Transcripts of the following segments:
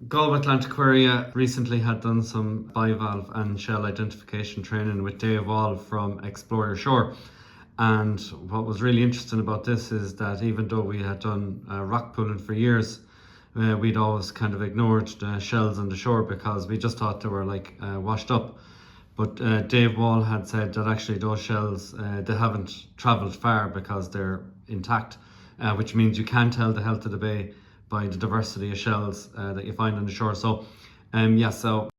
Galway Atlantaquaria recently had done some bivalve and shell identification training with BIVALVE from Explore Your Shore. And what was really interesting about this is that even though we had done rock pooling for years, we'd always kind of ignored the shells on the shore because we just thought they were like washed up. But Dave Wall had said that actually those shells, they haven't travelled far because they're intact, which means you can tell the health of the bay by the diversity of shells that you find on the shore. So so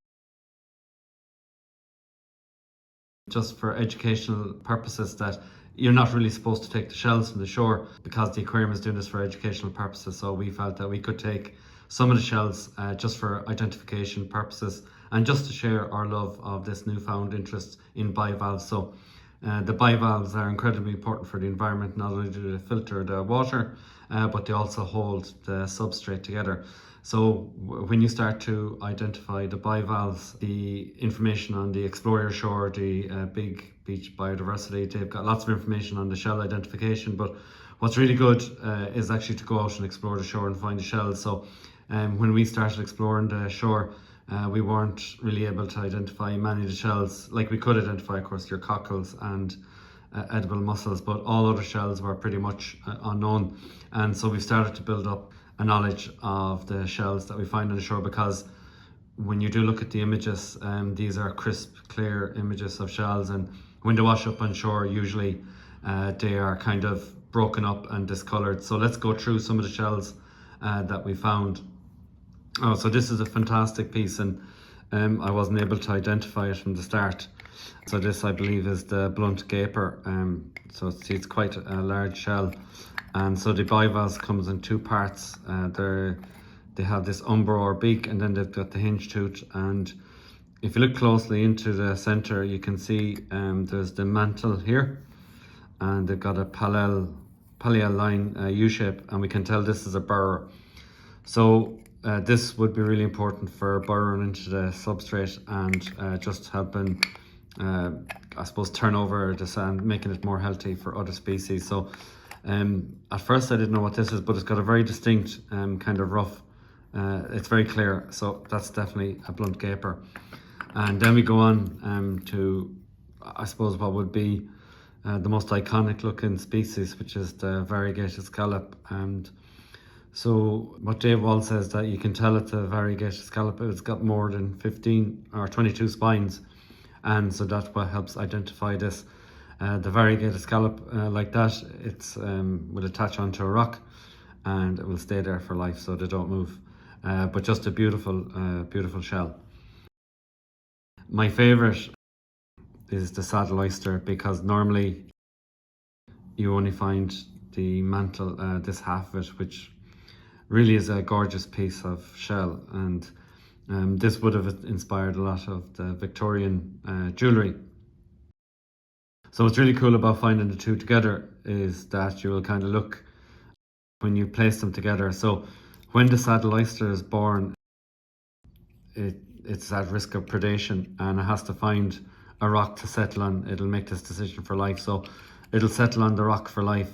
just for educational purposes, that you're not really supposed to take the shells from the shore because the aquarium is doing this for educational purposes. So we felt that we could take some of the shells just for identification purposes and just to share our love of this newfound interest in bivalves. So the bivalves are incredibly important for the environment. Not only do they filter the water, but they also hold the substrate together. So when you start to identify the bivalves, the information on the Explore Your Shore, the big beach biodiversity, they've got lots of information on the shell identification. But what's really good is actually to go out and explore the shore and find the shells. So when we started exploring the shore, we weren't really able to identify many of the shells. Like we could identify, of course, your cockles and edible mussels, but all other shells were pretty much unknown. And so we started to build up a knowledge of the shells that we find on the shore, because when you do look at the images, these are crisp, clear images of shells, and when they wash up on shore, usually they are kind of broken up and discolored. So let's go through some of the shells that we found. Oh, so this is a fantastic piece, and I wasn't able to identify it from the start. So this, I believe, is the blunt gaper. So see, it's quite a large shell. And so the bivalves comes in two parts. They have this umbro or beak, and then they've got the hinge tooth. And if you look closely into the center, you can see there's the mantle here, and they've got a pallial line U shape, and we can tell this is a burrower. So this would be really important for burrowing into the substrate and just helping, I suppose, turn over the sand, making it more healthy for other species. So at first I didn't know what this is, but it's got a very distinct kind of rough, it's very clear. So that's definitely a blunt gaper. And then we go on to, I suppose, what would be the most iconic looking species, which is the variegated scallop. And so what Dave Wall says, that you can tell it's a variegated scallop. It's got more than 15 or 22 spines, and so that's what helps identify this. The variegated scallop, like that, it's will attach onto a rock and it will stay there for life, so they don't move. But just a beautiful shell. My favorite is the saddle oyster, because normally you only find the mantle, this half of it, which really is a gorgeous piece of shell. And this would have inspired a lot of the Victorian jewellery. So what's really cool about finding the two together is that you will kind of look when you place them together. So when the saddle oyster is born, it's at risk of predation, and it has to find a rock to settle on. It'll make this decision for life, so it'll settle on the rock for life.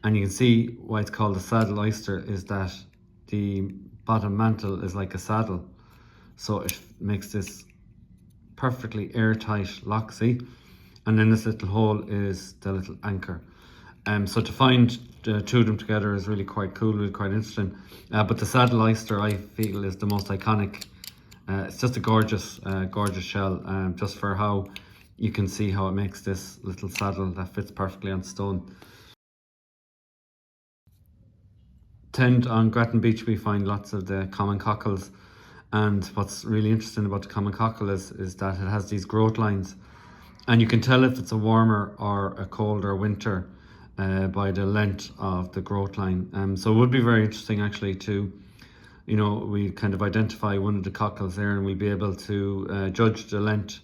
And you can see why it's called a saddle oyster is that the bottom mantle is like a saddle, so it makes this perfectly airtight lock, see? And then this little hole is the little anchor. So to find the two of them together is really quite cool, really quite interesting. But the saddle oyster, I feel, is the most iconic. It's just a gorgeous shell, just for how you can see how it makes this little saddle that fits perfectly on stone. On Grattan Beach, we find lots of the common cockles, and what's really interesting about the common cockle is that it has these growth lines, and you can tell if it's a warmer or a colder winter by the length of the growth line. So it would be very interesting actually to, we kind of identify one of the cockles there, and we'll be able to judge the length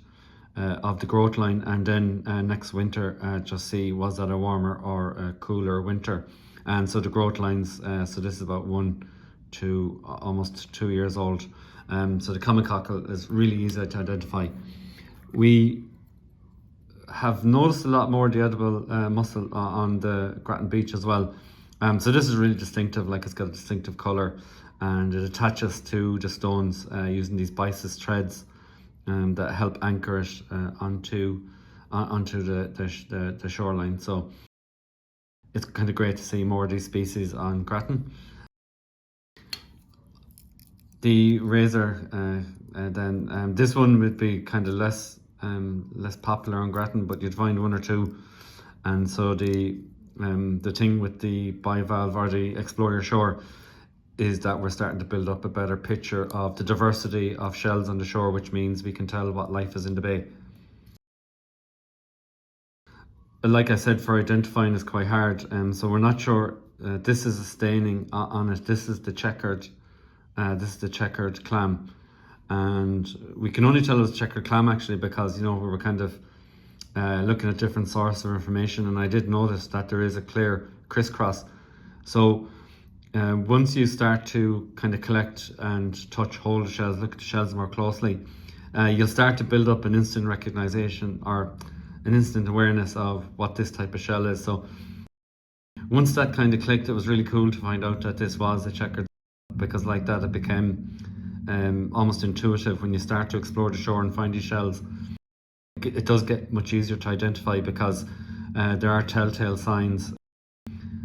of the growth line, and then next winter just see, was that a warmer or a cooler winter. And so the growth lines, so this is about 1 to almost 2 years old. So the common cockle is really easy to identify. We have noticed a lot more the edible mussel on the Grattan Beach as well. So this is really distinctive, like it's got a distinctive colour. and it attaches to the stones using these bisis threads that help anchor it onto the shoreline. So it's kind of great to see more of these species on Grattan. The razor, then this one would be kind of less popular on Grattan, but you'd find one or two. And so the thing with the bivalve or the Explore Your Shore is that we're starting to build up a better picture of the diversity of shells on the shore, which means we can tell what life is in the bay. Like I said, for identifying is quite hard, so we're not sure. This is a staining on it. This is the checkered clam, and we can only tell it's checkered clam actually because, you know, we were kind of looking at different sources of information, and I did notice that there is a clear crisscross. So once you start to kind of collect and hold the shells, look at the shells more closely, you'll start to build up an instant recognition or an instant awareness of what this type of shell is. So once that kind of clicked, it was really cool to find out that this was a checkered, because like that it became almost intuitive. When you start to explore the shore and find these shells, it does get much easier to identify because there are telltale signs.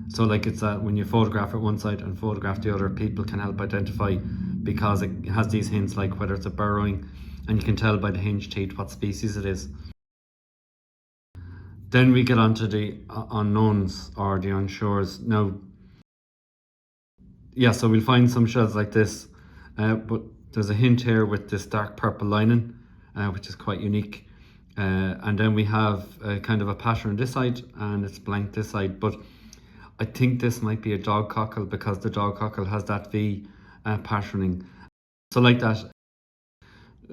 So like it's that when you photograph it one side and photograph the other, people can help identify because it has these hints like whether it's a burrowing, and you can tell by the hinge teeth what species it is. Then we get onto the unknowns or the unshores. Now, yeah, so we'll find some shells like this, but there's a hint here with this dark purple lining, which is quite unique. And then we have kind of a pattern this side, and it's blank this side. But I think this might be a dog cockle because the dog cockle has that V patterning. So like that,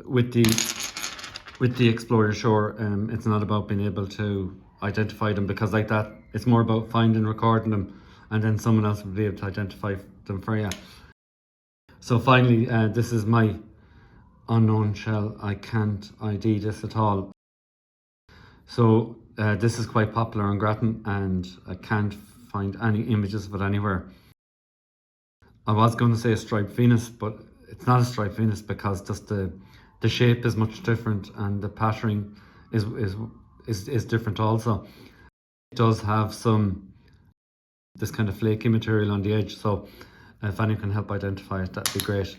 with the Explore Your Shore, it's not about being able to identify them, because like that, it's more about finding, recording them, and then someone else will be able to identify them for you. So finally, this is my unknown shell. I can't ID this at all. So this is quite popular on Grattan, and I can't find any images of it anywhere. I was going to say a striped Venus, but it's not a striped Venus because just the shape is much different, and the patterning is different also. It does have this kind of flaky material on the edge, so if anyone can help identify it, that'd be great.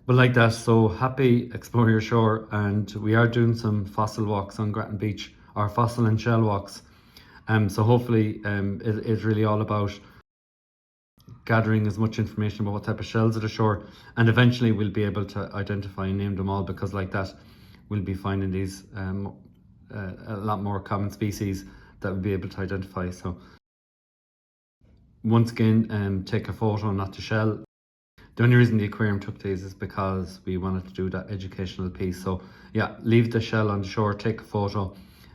But like that, so happy Explore Your Shore, and we are doing some fossil walks on Grattan Beach, or fossil and shell walks. So hopefully it's really all about gathering as much information about what type of shells are the shore, and eventually we'll be able to identify and name them all, because like that we'll be finding these a lot more common species that we'll be able to identify. So once again, take a photo, not the shell. The only reason the aquarium took these is because we wanted to do that educational piece. So yeah, leave the shell on the shore, take a photo.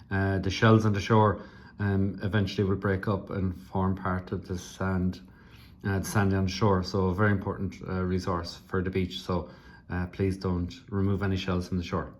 The shells on the shore eventually will break up and form part of the sand on the shore. So a very important resource for the beach. So please don't remove any shells from the shore.